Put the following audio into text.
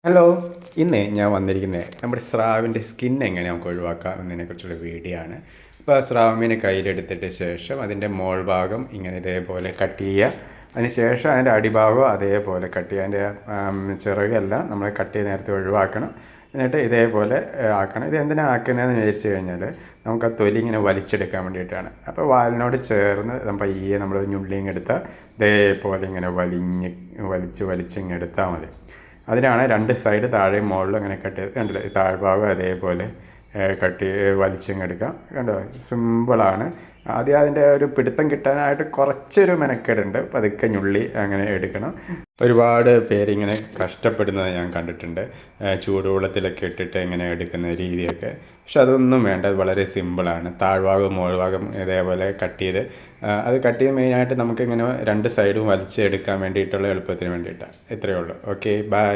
Hello. ഇന്ന് ഞാൻ വന്നിരിക്കുന്നത് നമ്മുടെ സ്രാവിൻ്റെ സ്കിൻ എങ്ങനെ നമുക്ക് ഒഴിവാക്കാം എന്നതിനെക്കുറിച്ചുള്ള വീഡിയോ ആണ്. അപ്പോൾ സ്രാവിനെ കയ്യിലെടുത്തിട്ട് ശേഷം അതിൻ്റെ മോൾ ഭാഗം ഇങ്ങനെ ഇതേപോലെ കട്ട് ചെയ്യുക. അതിന് ശേഷം അതിൻ്റെ അടിഭാഗം അതേപോലെ കട്ട് ചെയ്യുക. അതിൻ്റെ ചിറകെല്ലാം നമ്മൾ കട്ട് ചെയ്ത് നേരത്തെ ഒഴിവാക്കണം. എന്നിട്ട് ഇതേപോലെ ആക്കണം. ഇത് എന്തിനാണ് ആക്കുന്നതെന്ന് വിചാരിച്ചു കഴിഞ്ഞാൽ നമുക്ക് ആ തൊലി ഇങ്ങനെ വലിച്ചെടുക്കാൻ വേണ്ടിയിട്ടാണ്. അപ്പോൾ വാലിനോട് ചേർന്ന് പയ്യെ നമ്മൾ ഞുള്ളിങ്ങെടുത്താൽ ഇതേപോലെ ഇങ്ങനെ വലിച്ചിങ്ങെടുത്താൽ മതി. അതിനാണ് രണ്ട് സൈഡ് താഴെയും മുകളിലും അങ്ങനെ കട്ട് ചെയ്ത് കണ്ടില്ലേ, താഴ്ഭാഗം അതേപോലെ കട്ട് വലിച്ചിങ്ങെടുക്കാം. കണ്ടോ, സിമ്പിളാണ്. ആദ്യം അതിൻ്റെ ഒരു പിടുത്തം കിട്ടാനായിട്ട് കുറച്ചൊരു മെനക്കേടുണ്ട്. പതുക്കെ ഞുള്ളി അങ്ങനെ എടുക്കണം. ഒരുപാട് പേരിങ്ങനെ കഷ്ടപ്പെടുന്നത് ഞാൻ കണ്ടിട്ടുണ്ട്, ചൂടുവെള്ളത്തിലൊക്കെ ഇട്ടിട്ട് ഇങ്ങനെ എടുക്കുന്ന രീതിയൊക്കെ. പക്ഷെ അതൊന്നും വേണ്ട, അത് വളരെ സിമ്പിളാണ്. താഴ്ഭാഗം മുകൾഭാഗം ഇതേപോലെ കട്ട് ചെയ്ത് അത് കട്ട് ചെയ്ത് മെയിനായിട്ട് നമുക്കിങ്ങനെ രണ്ട് സൈഡും വലിച്ചെടുക്കാൻ വേണ്ടിയിട്ടുള്ള എളുപ്പത്തിന് വേണ്ടിയിട്ടാണ്. ഇത്രയേ ഉള്ളൂ. Okay, by.